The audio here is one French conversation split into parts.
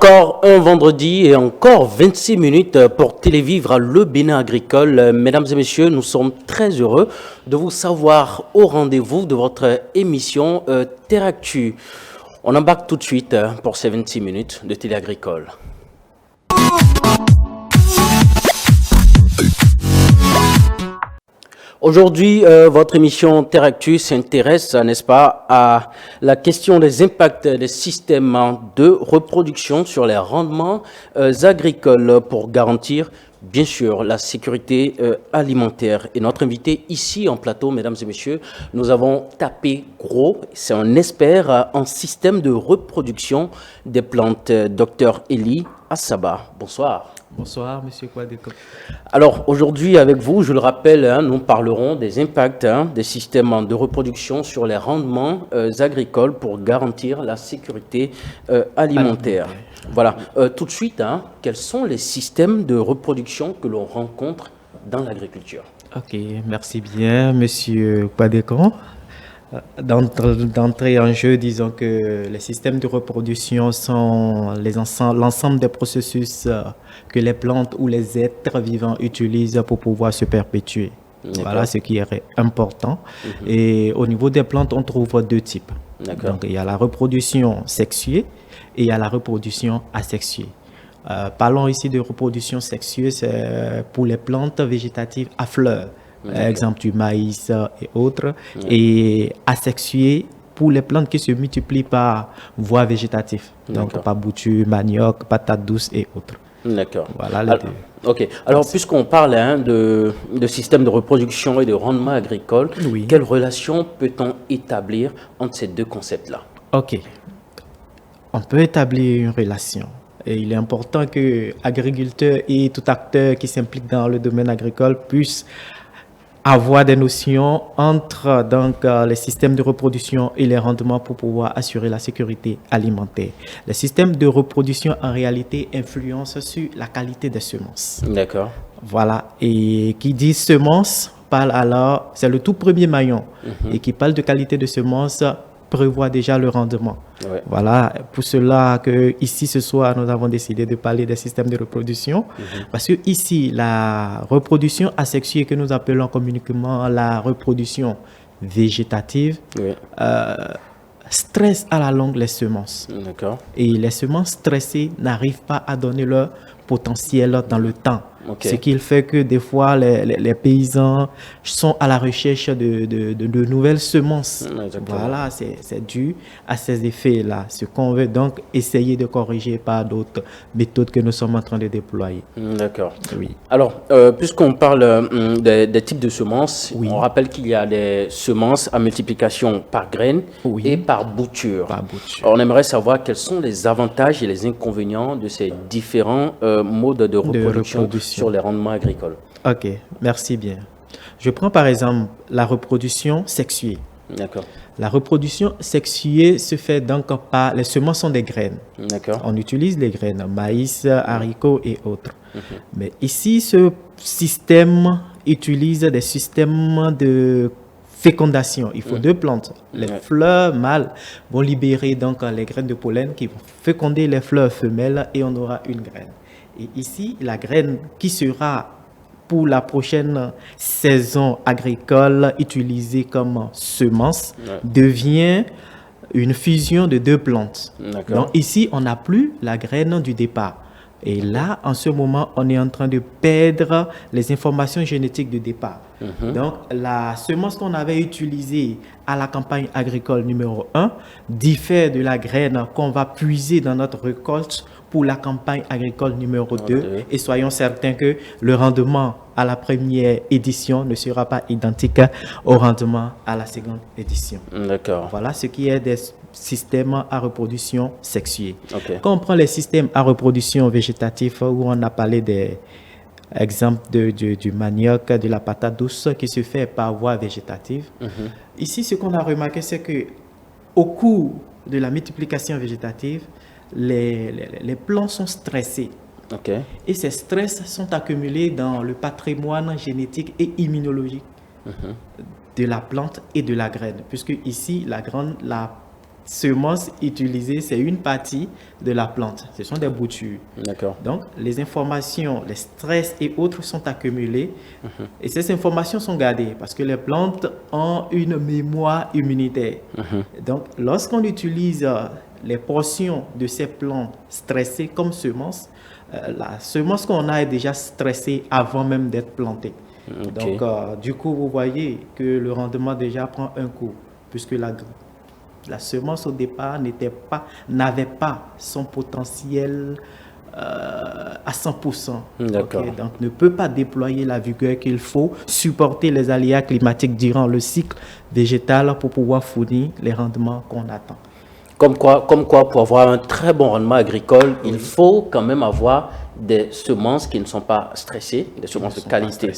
Encore un vendredi et encore 26 minutes pour télévivre le Bénin agricole. Mesdames et messieurs, nous sommes très heureux de vous savoir au rendez-vous de votre émission Terre Actu. On embarque tout de suite pour ces 26 minutes de télé agricole. Aujourd'hui, votre émission Terre Actu s'intéresse, n'est-ce pas, à la question des impacts des systèmes de reproduction sur les rendements agricoles pour garantir, bien sûr, la sécurité alimentaire. Et notre invité ici en plateau, mesdames et messieurs, nous avons tapé gros. C'est un expert en système de reproduction des plantes, Dr Eli Assaba. Bonsoir. Bonsoir, Monsieur Kouadeko. Alors, aujourd'hui, avec vous, je le rappelle, nous parlerons des impacts des systèmes de reproduction sur les rendements agricoles pour garantir la sécurité alimentaire. Voilà. Tout de suite, quels sont les systèmes de reproduction que l'on rencontre dans l'agriculture? Ok, merci bien, Monsieur Kouadeko. D'entrée en jeu, disons que les systèmes de reproduction sont l'ensemble des processus que les plantes ou les êtres vivants utilisent pour pouvoir se perpétuer. Voilà ce qui est important. Et au niveau des plantes, on trouve deux types. Donc, il y a la reproduction sexuée et il y a la reproduction asexuée. Parlons ici de reproduction sexuée, c'est pour les plantes végétatives à fleurs. Exemple du maïs et autres, et asexués pour les plantes qui se multiplient par voie végétative, donc par bouture, manioc, patate douce et autres. D'accord. Voilà les deux. Ok. Alors, puisqu'on parle de système de reproduction et de rendement agricole, quelle relation peut-on établir entre ces deux concepts-là? Ok. On peut établir une relation. Et il est important que agriculteurs et tout acteur qui s'implique dans le domaine agricole puissent avoir des notions entre les systèmes de reproduction et les rendements pour pouvoir assurer la sécurité alimentaire. Les systèmes de reproduction, en réalité, influencent sur la qualité des semences. D'accord. Voilà. Et qui dit semences, parle alors, c'est le tout premier maillon. Et qui parle de qualité de semences, prévoit déjà le rendement. Voilà, pour cela que ici ce soir nous avons décidé de parler des systèmes de reproduction parce que ici la reproduction asexuée que nous appelons communément la reproduction végétative stresse à la longue les semences. Et les semences stressées n'arrivent pas à donner leur potentiel dans le temps. Ce qui fait que des fois, les paysans sont à la recherche de nouvelles semences. Voilà, c'est dû à ces effets-là. Ce qu'on veut donc essayer de corriger par d'autres méthodes que nous sommes en train de déployer. D'accord. Oui. Alors, puisqu'on parle des types de semences, on rappelle qu'il y a des semences à multiplication par graines et par bouture. Alors, on aimerait savoir quels sont les avantages et les inconvénients de ces différents modes de reproduction sur les rendements agricoles. Ok, merci bien. Je prends par exemple la reproduction sexuée. D'accord. La reproduction sexuée se fait donc par les semences sont des graines. D'accord. On utilise les graines, maïs, haricots et autres. Mais ici, ce système utilise des systèmes de fécondation. Il faut deux plantes. Les fleurs mâles vont libérer donc les graines de pollen qui vont féconder les fleurs femelles et on aura une graine. Et ici, la graine qui sera pour la prochaine saison agricole utilisée comme semence devient une fusion de deux plantes. Donc ici, on n'a plus la graine du départ. Et là, en ce moment, on est en train de perdre les informations génétiques de départ. Donc, la semence qu'on avait utilisée à la campagne agricole numéro 1 diffère de la graine qu'on va puiser dans notre récolte pour la campagne agricole numéro 2. Et soyons certains que le rendement à la première édition ne sera pas identique au rendement à la seconde édition. D'accord. Voilà ce qui est des systèmes à reproduction sexuée. Quand on prend les systèmes à reproduction végétative où on a parlé des exemples du manioc, de la patate douce qui se fait par voie végétative. Ici, ce qu'on a remarqué, c'est que au cours de la multiplication végétative, les plants sont stressés. Et ces stress sont accumulés dans le patrimoine génétique et immunologique de la plante et de la graine. Puisque ici, la semences utilisées, c'est une partie de la plante. Ce sont des boutures. D'accord. Donc, les informations, les stress et autres sont accumulés et ces informations sont gardées parce que les plantes ont une mémoire immunitaire. Donc, lorsqu'on utilise les portions de ces plantes stressées comme semences, la semence qu'on a est déjà stressée avant même d'être plantée. Donc, du coup, vous voyez que le rendement déjà prend un coup puisque la semence au départ n'avait pas son potentiel à 100%. D'accord. Donc ne peut pas déployer la vigueur qu'il faut, supporter les aléas climatiques durant le cycle végétal pour pouvoir fournir les rendements qu'on attend. Comme quoi, pour avoir un très bon rendement agricole, il faut quand même avoir des semences qui ne sont pas stressées, des semences de qualité.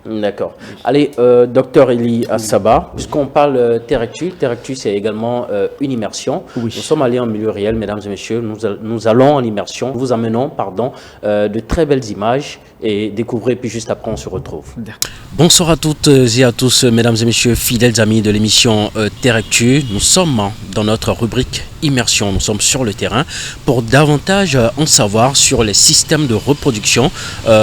D'accord. Allez, docteur Eli Assaba, puisqu'on parle Terre-Actu, Terre-Actu c'est également une immersion. Oui. Nous sommes allés en milieu réel, mesdames et messieurs, nous allons en immersion, nous vous amenons, de très belles images et découvrez, puis juste après on se retrouve. Bonsoir à toutes et à tous, mesdames et messieurs, fidèles amis de l'émission Terre-Actu. Nous sommes dans notre rubrique immersion, nous sommes sur le terrain pour davantage en savoir sur les systèmes de reproduction,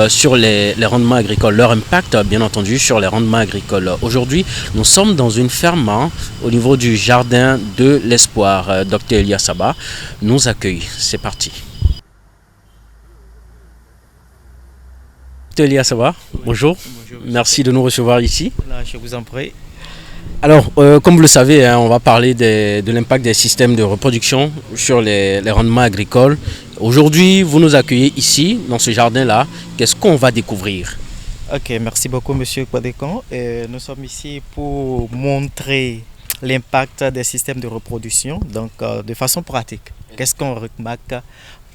sur les rendements agricoles, leur impact bien entendu sur les rendements agricoles. Aujourd'hui, nous sommes dans une ferme au niveau du jardin de l'espoir. Docteur Eli Assaba nous accueille. C'est parti. Docteur Eli Assaba, bonjour. Bonjour. Merci de nous recevoir ici. Là, je vous en prie. Alors, comme vous le savez, on va parler de l'impact des systèmes de reproduction sur les rendements agricoles. Aujourd'hui, vous nous accueillez ici, dans ce jardin-là. Qu'est-ce qu'on va découvrir? Ok, merci beaucoup, Monsieur Kwadekon. Nous sommes ici pour montrer l'impact des systèmes de reproduction, donc de façon pratique. Qu'est-ce qu'on remarque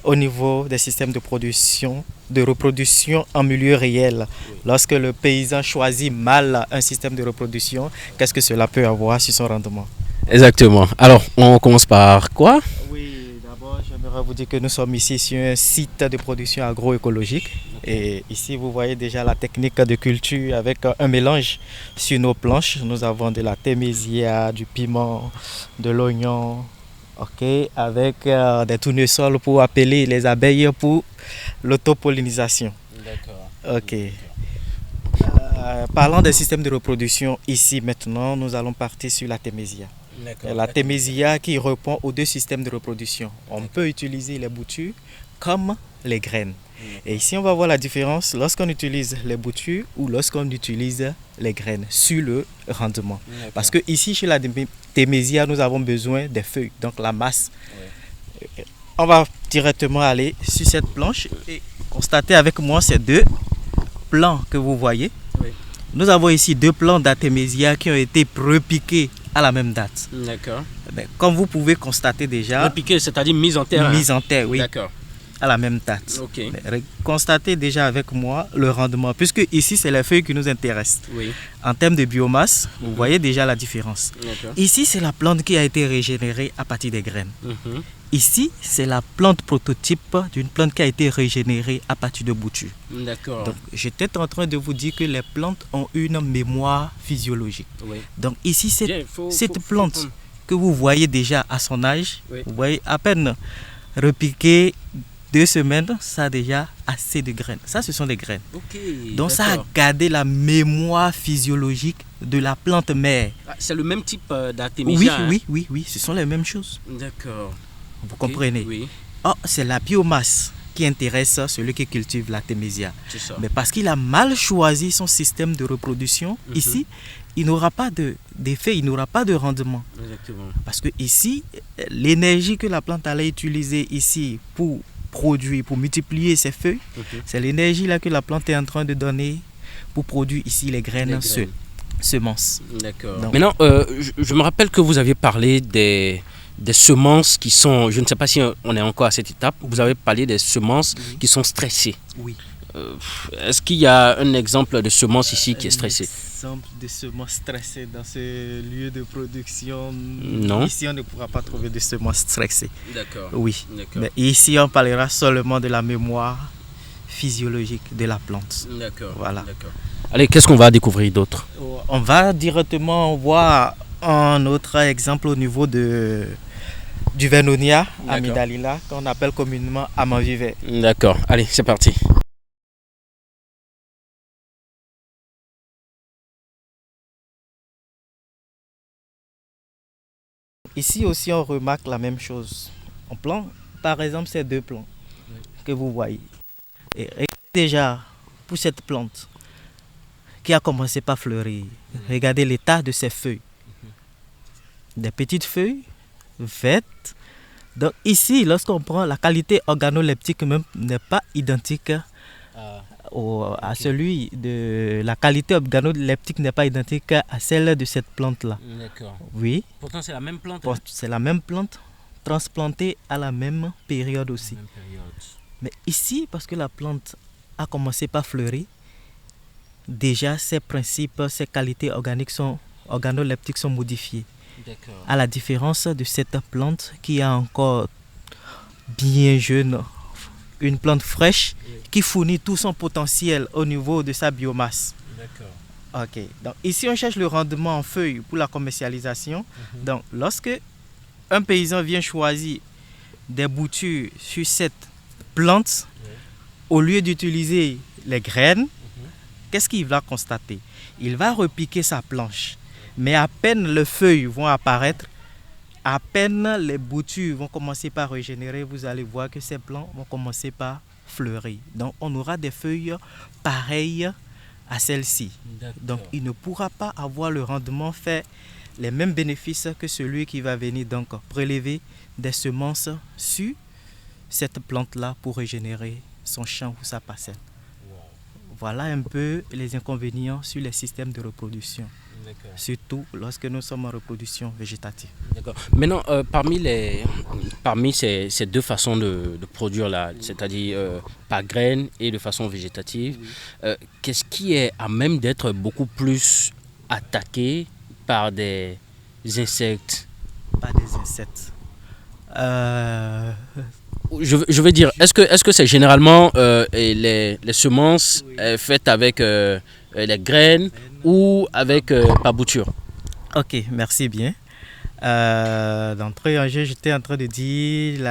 au niveau des systèmes de reproduction en milieu réel? Lorsque le paysan choisit mal un système de reproduction, qu'est-ce que cela peut avoir sur son rendement? Exactement. Alors, on commence par quoi? Oui, d'abord, j'aimerais vous dire que nous sommes ici sur un site de production agroécologique. Et ici, vous voyez déjà la technique de culture avec un mélange sur nos planches. Nous avons de la thémésia, du piment, de l'oignon, avec des tournesols pour appeler les abeilles pour l'autopollinisation. D'accord. Ok. Parlant des systèmes de reproduction, ici maintenant, nous allons partir sur la thémésia. La thémésia qui répond aux deux systèmes de reproduction. On peut utiliser les boutures comme les graines. Et ici, on va voir la différence lorsqu'on utilise les boutures ou lorsqu'on utilise les graines sur le rendement. Parce que ici, chez la thémésia, nous avons besoin des feuilles, donc la masse. Ouais. On va directement aller sur cette planche et constater avec moi ces deux plants que vous voyez. Oui. Nous avons ici deux plants d'artémisia qui ont été repiqués à la même date. D'accord. Comme vous pouvez constater déjà... Repiqués, c'est-à-dire mise en terre. Mise en terre, oui. D'accord. À la même date. Okay. Constatez déjà avec moi le rendement, puisque ici c'est les feuilles qui nous intéressent. Oui. En termes de biomasse, vous voyez déjà la différence. Ici c'est la plante qui a été régénérée à partir des graines. Ici c'est la plante prototype d'une plante qui a été régénérée à partir de boutures. D'accord. Donc j'étais en train de vous dire que les plantes ont une mémoire physiologique. Oui. Donc ici cette plante que vous voyez déjà à son âge, vous voyez à peine repiquée 2 semaines, ça a déjà assez de graines. Ça, ce sont des graines. Donc, ça a gardé la mémoire physiologique de la plante mère. C'est le même type d'artémisia. Oui, ce sont les mêmes choses. D'accord. Vous comprenez? Oui. Oh, c'est la biomasse qui intéresse celui qui cultive l'artémisia. Mais parce qu'il a mal choisi son système de reproduction, ici, il n'aura pas d'effet, il n'aura pas de rendement. Exactement. Parce que ici, l'énergie que la plante allait utiliser ici pour produire, pour multiplier ses feuilles, c'est l'énergie là que la plante est en train de donner pour produire ici les graines. Semences. D'accord. Maintenant, je me rappelle que vous aviez parlé des semences qui sont, je ne sais pas si on est encore à cette étape, vous avez parlé des semences qui sont stressées. Oui. Est-ce qu'il y a un exemple de semence ici qui est stressée? Un exemple de semence stressée dans ce lieu de production? Non. Ici, on ne pourra pas trouver de semence stressée. D'accord. Oui. D'accord. Mais ici, on parlera seulement de la mémoire physiologique de la plante. D'accord. Voilà. D'accord. Allez, qu'est-ce qu'on va découvrir d'autre? On va directement voir Un autre exemple au niveau du Vernonia, D'accord. Amygdalina, qu'on appelle communément Amavivae. D'accord, allez, c'est parti. Ici aussi, on remarque la même chose. On plante, par exemple, ces deux plants que vous voyez. Et regardez déjà, pour cette plante qui a commencé par fleurir, regardez l'état de ses feuilles. Des petites feuilles vertes. Donc ici, lorsqu'on prend la qualité organoleptique même n'est pas identique à celui de la qualité organoleptique n'est pas identique à celle de cette plante là. D'accord. Oui. Pourtant, c'est la même plante. C'est la même plante transplantée à la même période aussi. Même période. Mais ici, parce que la plante a commencé par fleurir, déjà ses principes, ses qualités organoleptiques sont modifiées. D'accord. À la différence de cette plante qui est encore bien jeune, une plante fraîche qui fournit tout son potentiel au niveau de sa biomasse. D'accord. Ok. Donc ici on cherche le rendement en feuilles pour la commercialisation. Donc lorsque un paysan vient choisir des boutures sur cette plante, au lieu d'utiliser les graines, qu'est-ce qu'il va constater? Il va repiquer sa planche. Mais à peine les feuilles vont apparaître, à peine les boutures vont commencer par régénérer, vous allez voir que ces plants vont commencer par fleurir. Donc on aura des feuilles pareilles à celles-ci. Donc il ne pourra pas avoir le rendement, fait les mêmes bénéfices que celui qui va venir donc prélever des semences sur cette plante-là pour régénérer son champ ou sa parcelle. Voilà un peu les inconvénients sur les systèmes de reproduction. Surtout lorsque nous sommes en reproduction végétative. D'accord. Maintenant, parmi ces deux façons de produire là, c'est-à-dire par graines et de façon végétative, qu'est-ce qui est à même d'être beaucoup plus attaqué par des insectes? Par des insectes. Je veux dire, est-ce que c'est généralement les semences faites avec les graines ou avec par bouture? Ok, merci bien. D'entrée en jeu, j'étais en train de dire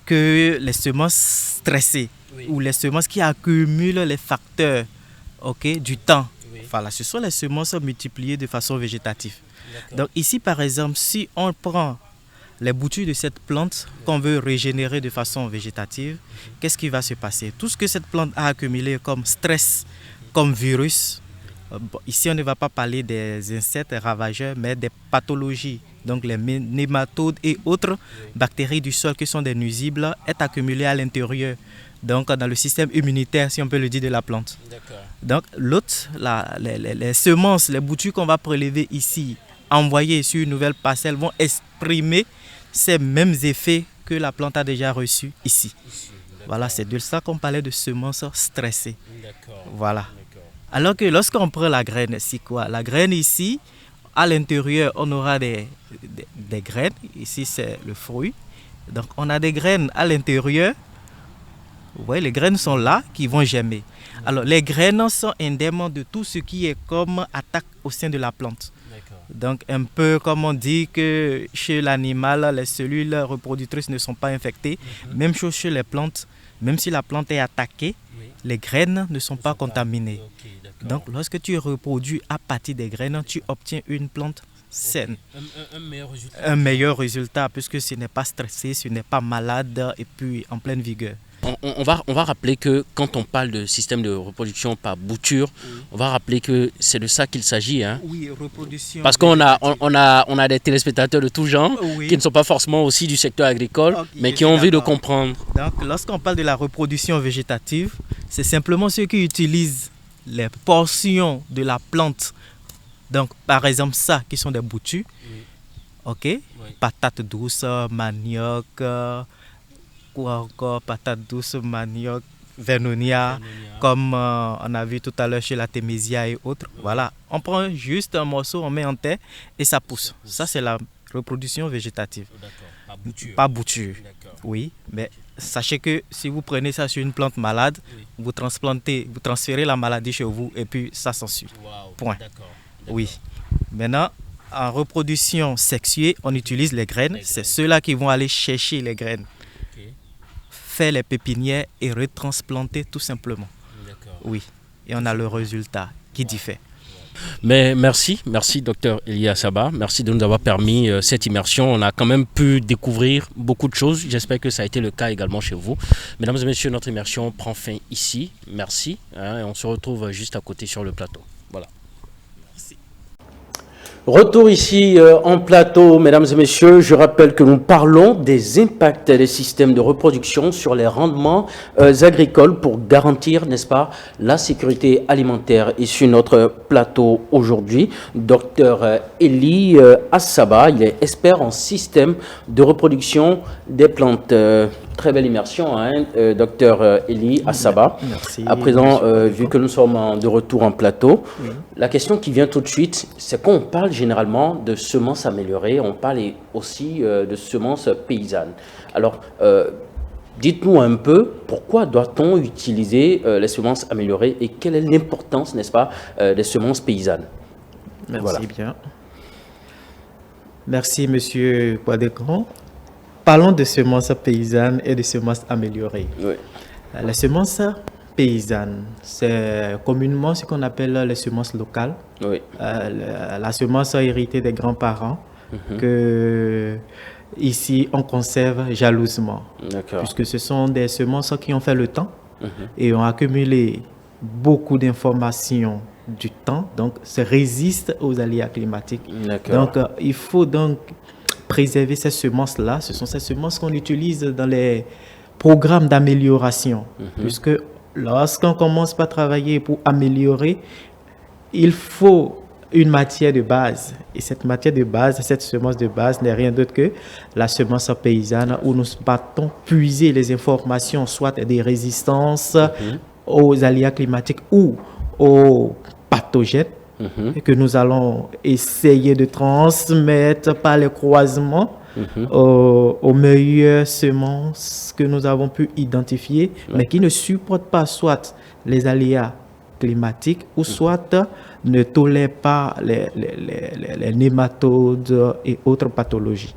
que les semences stressées ou les semences qui accumulent les facteurs du temps, voilà, ce sont les semences multipliées de façon végétative. Donc ici, par exemple, si on prend les boutures de cette plante qu'on veut régénérer de façon végétative, qu'est-ce qui va se passer? Tout ce que cette plante a accumulé comme stress, comme virus, ici on ne va pas parler des insectes ravageurs, mais des pathologies, donc les nématodes et autres bactéries du sol qui sont des nuisibles, est accumulé à l'intérieur, donc dans le système immunitaire, si on peut le dire, de la plante. Donc l'autre, les semences, les boutures qu'on va prélever ici, envoyées sur une nouvelle parcelle, vont exprimer ces mêmes effets que la plante a déjà reçus ici. Voilà, c'est de ça qu'on parlait de semences stressées. Voilà. Alors que lorsqu'on prend la graine, c'est quoi? La graine ici, à l'intérieur, on aura des graines. Ici, c'est le fruit. Donc, on a des graines à l'intérieur. Vous voyez, les graines sont là, qui vont germer. Alors, les graines sont indemnes de tout ce qui est comme attaque au sein de la plante. Donc, un peu comme on dit que chez l'animal, les cellules reproductrices ne sont pas infectées. Même chose chez les plantes. Même si la plante est attaquée, les graines ne sont pas contaminées. Donc, lorsque tu reproduis à partir des graines, tu obtiens une plante saine. Un meilleur résultat, puisque ce n'est pas stressé, ce n'est pas malade et puis en pleine vigueur. On va rappeler que quand on parle de système de reproduction par bouture, on va rappeler que c'est de ça qu'il s'agit. Hein? Oui, reproduction. Parce qu'on a des téléspectateurs de tout genre qui ne sont pas forcément aussi du secteur agricole, mais qui ont envie de comprendre. Donc, lorsqu'on parle de la reproduction végétative, c'est simplement ceux qui utilisent les portions de la plante. Donc, par exemple, ça, qui sont des boutures. Patates douces, manioc, ou encore patates douces, manioc, vernonia, comme on a vu tout à l'heure chez la Thémésia et autres. Voilà, on prend juste un morceau, on met en terre et ça pousse. Ça, c'est la reproduction végétative. Pas bouture. Oui, mais sachez que si vous prenez ça sur une plante malade, vous transférez la maladie chez vous et puis ça s'ensuit. Point. Oui. Maintenant, en reproduction sexuée, on utilise les graines. C'est ceux-là qui vont aller chercher les graines, faire les pépinières et retransplanter tout simplement. Oui, et on a le résultat qui diffère. Mais merci docteur Elie Assaba, merci de nous avoir permis cette immersion. On a quand même pu découvrir beaucoup de choses. J'espère que ça a été le cas également chez vous. Mesdames et messieurs, notre immersion prend fin ici. Merci. Et on se retrouve juste à côté sur le plateau. Voilà. Retour ici en plateau, mesdames et messieurs. Je rappelle que nous parlons des impacts des systèmes de reproduction sur les rendements agricoles pour garantir, n'est-ce pas, la sécurité alimentaire. Et sur notre plateau aujourd'hui, docteur Elie Assaba, il est expert en système de reproduction des plantes. Très belle immersion, hein, docteur Elie Assaba. Merci. À présent, vu que nous sommes de retour en plateau, la question qui vient tout de suite, c'est qu'on parle généralement de semences améliorées, on parle aussi de semences paysannes. Alors, dites-nous un peu, pourquoi doit-on utiliser les semences améliorées et quelle est l'importance, n'est-ce pas, des semences paysannes? Merci bien. Merci, monsieur Poidecran. Parlons de semences paysannes et de semences améliorées. Oui. Les semences paysannes, c'est communément ce qu'on appelle les semences locales. Oui. La semence héritée des grands-parents que ici on conserve jalousement. Puisque ce sont des semences qui ont fait le temps et ont accumulé beaucoup d'informations du temps, donc ça résiste aux aléas climatiques. Donc il faut donc préserver ces semences-là. Ce sont ces semences qu'on utilise dans les programmes d'amélioration. Puisque lorsqu'on commence par travailler pour améliorer, il faut une matière de base. Et cette matière de base, cette semence de base n'est rien d'autre que la semence paysanne où nous partons puiser les informations, soit des résistances aux aléas climatiques ou aux pathogènes et que nous allons essayer de transmettre par les croisements aux meilleures semences que nous avons pu identifier, mais qui ne supportent pas soit les aléas climatiques ou soit ne tolèrent pas les nématodes et autres pathologies.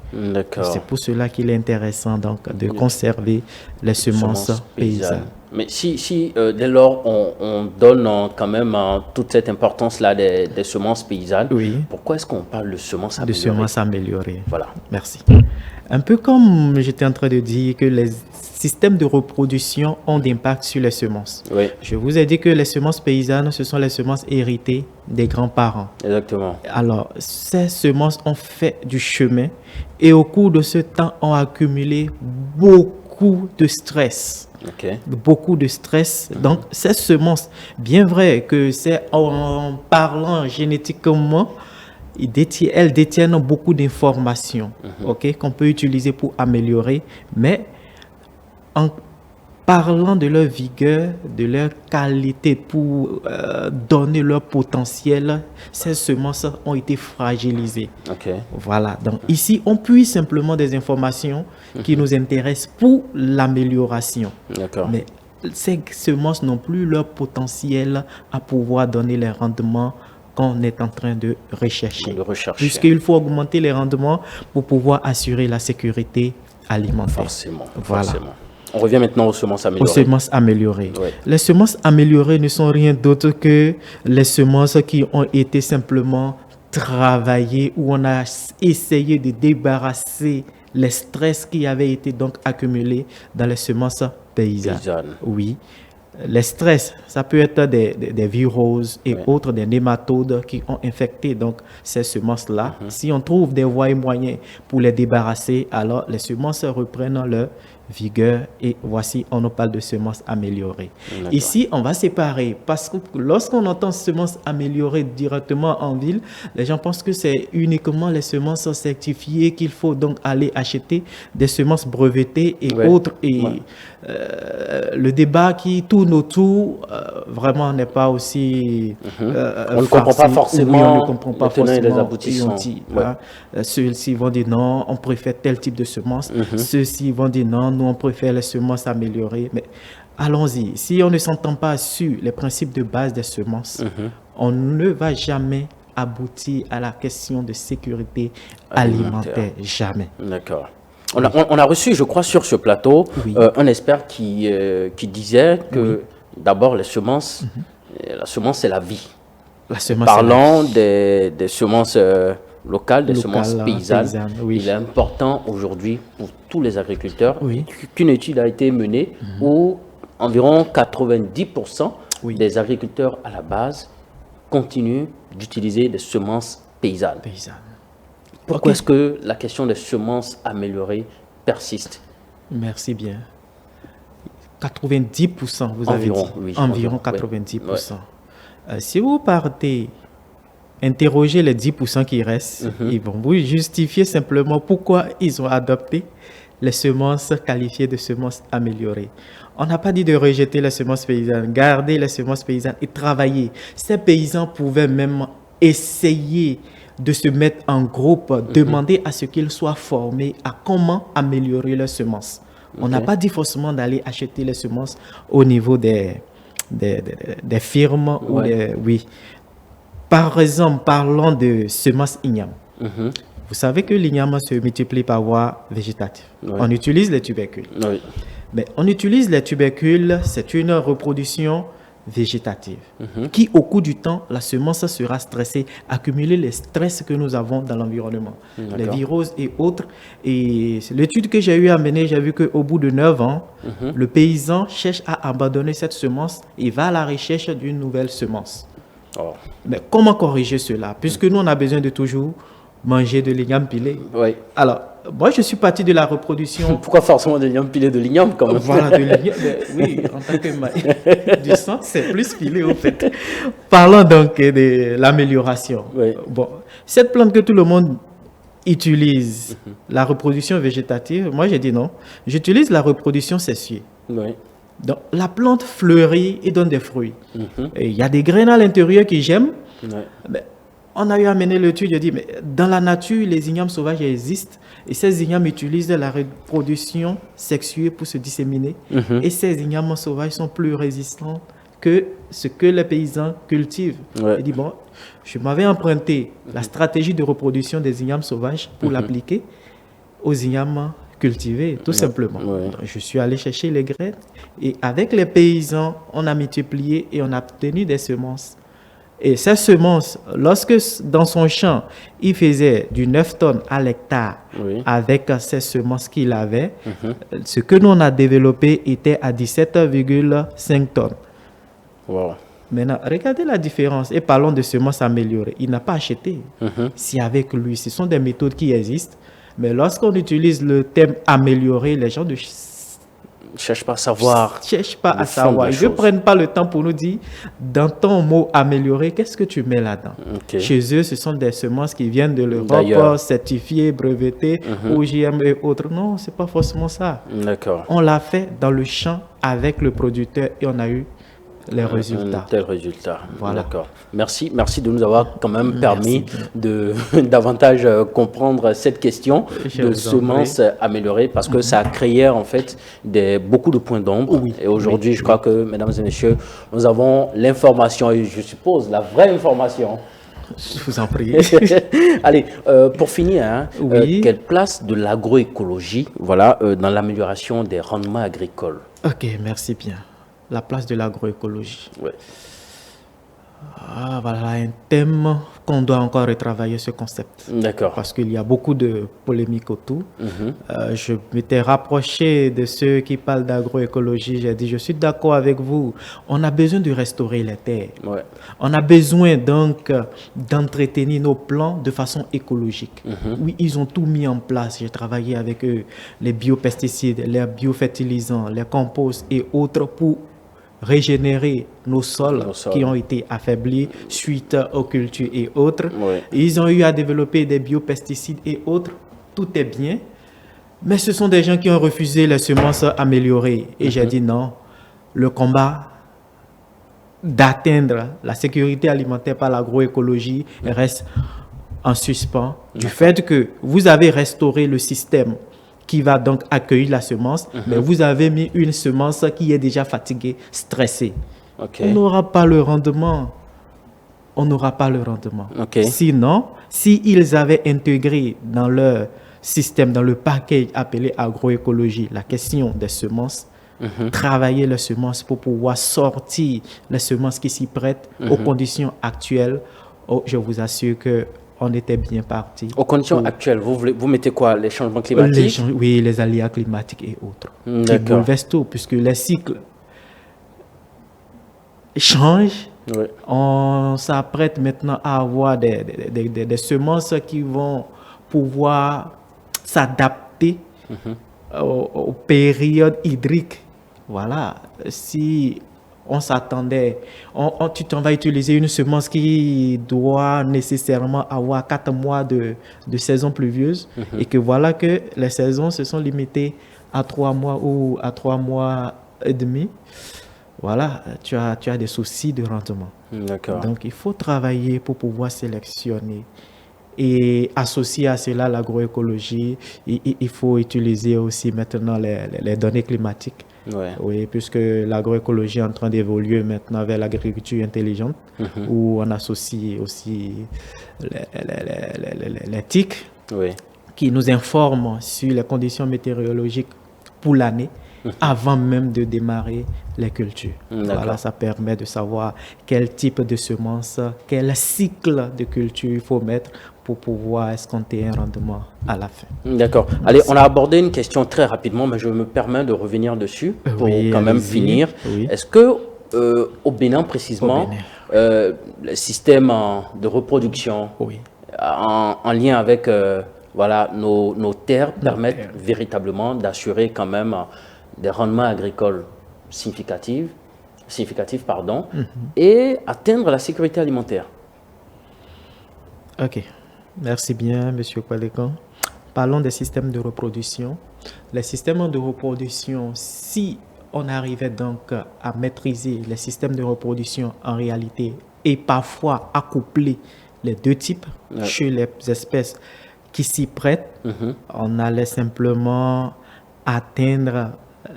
C'est pour cela qu'il est intéressant donc de conserver les semences paysannes. Mais si dès lors on donne quand même toute cette importance-là des semences paysannes, pourquoi est-ce qu'on parle de semences améliorées? De semences améliorées. Voilà. Merci. Un peu comme j'étais en train de dire que les systèmes de reproduction ont d'impact sur les semences. Je vous ai dit que les semences paysannes, ce sont les semences héritées des grands-parents. Exactement. Alors, ces semences ont fait du chemin et au cours de ce temps ont accumulé beaucoup de stress. Beaucoup de stress. Donc, ces semences, bien vrai que c'est en parlant génétiquement, elles détiennent beaucoup d'informations qu'on peut utiliser pour améliorer, mais en parlant de leur vigueur, de leur qualité pour donner leur potentiel, ces semences ont été fragilisées. Voilà. Donc ici, on puise simplement des informations qui nous intéressent pour l'amélioration. Mais ces semences n'ont plus leur potentiel à pouvoir donner les rendements qu'on est en train de rechercher. Puisqu'il faut augmenter les rendements pour pouvoir assurer la sécurité alimentaire. Forcément. On revient maintenant aux semences améliorées. Aux semences améliorées. Les semences améliorées ne sont rien d'autre que les semences qui ont été simplement travaillées, où on a essayé de débarrasser les stress qui avaient été donc accumulés dans les semences paysannes. Oui. Les stress, ça peut être des virus et autres, des nématodes qui ont infecté donc ces semences-là. Si on trouve des voies et moyens pour les débarrasser, alors les semences reprennent leur vigueur et voici, on nous parle de semences améliorées. Ici, on va séparer parce que lorsqu'on entend semences améliorées directement en ville, les gens pensent que c'est uniquement les semences certifiées qu'il faut donc aller acheter des semences brevetées et autres. Et le débat qui tourne autour vraiment n'est pas aussi on ne comprend pas forcément, on ne comprend pas forcément les aboutissants. Ceux-ci vont dire non, on préfère tel type de semences. Ceux-ci vont dire non, nous on préfère les semences améliorées. Mais allons-y, si on ne s'entend pas sur les principes de base des semences, on ne va jamais aboutir à la question de sécurité alimentaire. Jamais. D'accord. On a reçu, je crois, sur ce plateau, un expert qui disait que d'abord la semence, c'est la vie. Parlons des semences locales, des semences paysannes. Il est important aujourd'hui pour tous les agriculteurs qu'une étude a été menée où environ 90% des agriculteurs à la base continuent d'utiliser des semences paysannes. Pourquoi est-ce que la question des semences améliorées persiste? Merci bien. 90%, vous avez dit. Environ 90%. Si vous partez interroger les 10% qui restent, ils vont vous justifier simplement pourquoi ils ont adopté les semences qualifiées de semences améliorées. On n'a pas dit de rejeter les semences paysannes, garder les semences paysannes et travailler. Ces paysans pouvaient même essayer de se mettre en groupe, demander à ce qu'ils soient formés à comment améliorer leurs semences. On n'a pas dit forcément d'aller acheter les semences au niveau des firmes. Par exemple, parlons de semences igname. Vous savez que l'igname se multiplie par voie végétative. On utilise les tubercules. Mais on utilise les tubercules, c'est une reproduction végétative qui, au cours du temps, la semence sera stressée, accumuler les stress que nous avons dans l'environnement, les virus et autres. Et l'étude que j'ai eu à mener, j'ai vu qu'au bout de 9 ans, le paysan cherche à abandonner cette semence et va à la recherche d'une nouvelle semence. Mais comment corriger cela? Puisque nous, on a besoin de toujours manger de l'igname pilé. Alors, moi, je suis parti de la reproduction. Pourquoi forcément de l'igname pilé? De l'igname, quand même. Voilà, de l'igname. Oui, en tant que du sang, c'est plus pilé, au fait. Parlons donc de l'amélioration. Bon, cette plante que tout le monde utilise, la reproduction végétative, moi, j'ai dit non. J'utilise la reproduction sexuée. Donc, la plante fleurit et donne des fruits. Et il y a des graines à l'intérieur qui j'aime. Mais on a eu à mener l'étude, je dis, mais dans la nature, les ignames sauvages existent et ces ignames utilisent la reproduction sexuée pour se disséminer. Et ces ignames sauvages sont plus résistants que ce que les paysans cultivent. Je dis, bon, je m'avais emprunté la stratégie de reproduction des ignames sauvages pour l'appliquer aux ignames cultivés, tout simplement. Je suis allé chercher les graines et avec les paysans, on a multiplié et on a obtenu des semences. Et ces semences, lorsque dans son champ, il faisait du 9 tonnes à l'hectare avec ces semences qu'il avait, ce que nous on a développé était à 17,5 tonnes. Maintenant, regardez la différence et parlons de semences améliorées. Il n'a pas acheté. Si avec lui, ce sont des méthodes qui existent. Mais lorsqu'on utilise le terme amélioré, les gens ne cherchent pas à savoir. Ils ne prennent pas le temps pour nous dire, dans ton mot amélioré, qu'est-ce que tu mets là-dedans? Chez eux, ce sont des semences qui viennent de l'Europe, certifiées, brevetées, OGM et autres. Non, ce n'est pas forcément ça. On l'a fait dans le champ avec le producteur et on a eu les résultats. Tel résultat. Voilà. D'accord. Merci de nous avoir quand même permis de davantage comprendre cette question de semences améliorées parce que ça a créé en fait beaucoup de points d'ombre. Et aujourd'hui, je crois que, mesdames et messieurs, nous avons l'information et je suppose la vraie information. Je vous en prie. Allez, pour finir, quelle place de l'agroécologie dans l'amélioration des rendements agricoles? Ok, merci bien. La place de l'agroécologie. Voilà un thème qu'on doit encore retravailler ce concept. Parce qu'il y a beaucoup de polémiques autour. Je m'étais rapproché de ceux qui parlent d'agroécologie. J'ai dit, je suis d'accord avec vous. On a besoin de restaurer les terres. On a besoin donc d'entretenir nos plants de façon écologique. Oui, ils ont tout mis en place. J'ai travaillé avec eux, les biopesticides, les biofertilisants, les composts et autres pour régénérer nos sols qui ont été affaiblis suite aux cultures et autres. Ils ont eu à développer des biopesticides et autres. Tout est bien. Mais ce sont des gens qui ont refusé les semences améliorées. Et j'ai dit non, le combat d'atteindre la sécurité alimentaire par l'agroécologie reste en suspens du fait que vous avez restauré le système qui va donc accueillir la semence, mais vous avez mis une semence qui est déjà fatiguée, stressée. On n'aura pas le rendement. on n'aura pas le rendement. Ok. Sinon, s'ils avaient intégré dans leur système, dans le package appelé agroécologie, la question des semences, travailler les semences pour pouvoir sortir les semences qui s'y prêtent aux conditions actuelles, oh, je vous assure que on était bien parti. Aux conditions actuelles, vous mettez quoi? Les changements climatiques? Oui, les aléas climatiques et autres. Qui D'accord. bouleversent tout, puisque les cycles changent. Oui. On s'apprête maintenant à avoir des semences qui vont pouvoir s'adapter aux périodes hydriques. Voilà. Si on s'attendait, tu t'en vas utiliser une semence qui doit nécessairement avoir 4 mois de saison pluvieuse et que voilà que les saisons se sont limitées à 3 mois ou à 3 mois et demi. Voilà, tu as des soucis de rendement. D'accord. Donc, il faut travailler pour pouvoir sélectionner et associer à cela l'agroécologie. Il faut utiliser aussi maintenant les données climatiques. Ouais. Oui, puisque l'agroécologie est en train d'évoluer maintenant vers l'agriculture intelligente, où on associe aussi les TIC Oui. qui nous informent sur les conditions météorologiques pour l'année avant même de démarrer les cultures. Voilà, ça permet de savoir quel type de semences, quel cycle de culture il faut mettre pour pouvoir escompter un rendement à la fin. D'accord. Allez, on a abordé une question très rapidement, mais je me permets de revenir dessus pour quand même finir. Oui. Est-ce que au Bénin précisément, le système de reproduction en lien avec voilà, nos terres permettent véritablement d'assurer quand même des rendements agricoles significatifs, et atteindre la sécurité alimentaire? Ok, merci bien, M. Kwalekan. Parlons des systèmes de reproduction. Les systèmes de reproduction, si on arrivait donc à maîtriser les systèmes de reproduction en réalité et parfois à coupler les deux types chez les espèces qui s'y prêtent, on allait simplement atteindre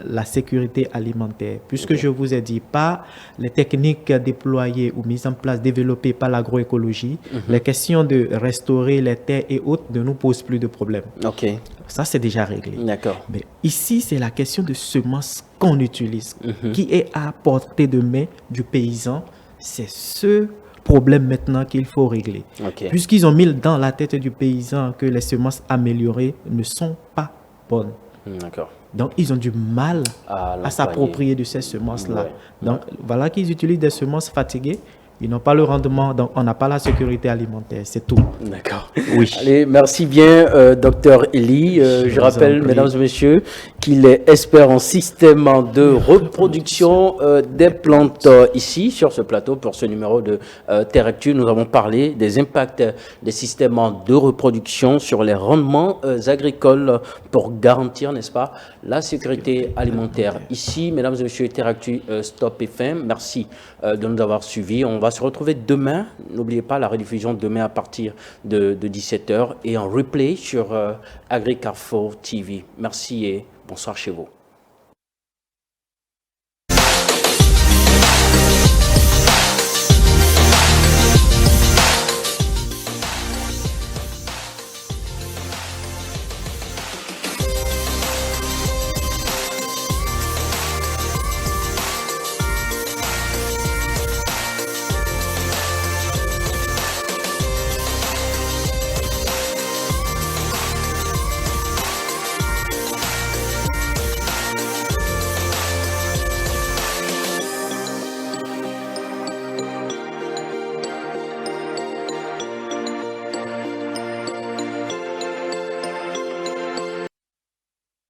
la sécurité alimentaire. Puisque je vous ai dit, pas les techniques déployées ou mises en place, développées par l'agroécologie, les questions de restaurer les terres et autres ne nous posent plus de problème. Ok. Ça, c'est déjà réglé. D'accord. Mais ici, c'est la question de semences qu'on utilise, qui est à portée de main du paysan. C'est ce problème maintenant qu'il faut régler. Ok. Puisqu'ils ont mis dans la tête du paysan que les semences améliorées ne sont pas bonnes. D'accord. Donc, ils ont du mal À à s'approprier de ces semences-là. Ouais. Donc, voilà qu'ils utilisent des semences fatiguées. Ils n'ont pas le rendement, donc on n'a pas la sécurité alimentaire. C'est tout. D'accord. Oui. Allez, merci bien, docteur Eli. Je rappelle, mesdames et messieurs, qu'il est expert en système de reproduction des plantes ici, sur ce plateau, pour ce numéro de Terre Actu. Nous avons parlé des impacts des systèmes de reproduction sur les rendements agricoles pour garantir, n'est-ce pas, la sécurité alimentaire. Ici, mesdames et messieurs, Terre Actu, Stop FM. Merci de nous avoir suivis. On va se retrouver demain. N'oubliez pas la rediffusion demain à partir de 17h et en replay sur AgriCarrefour TV. Merci et bonsoir chez vous.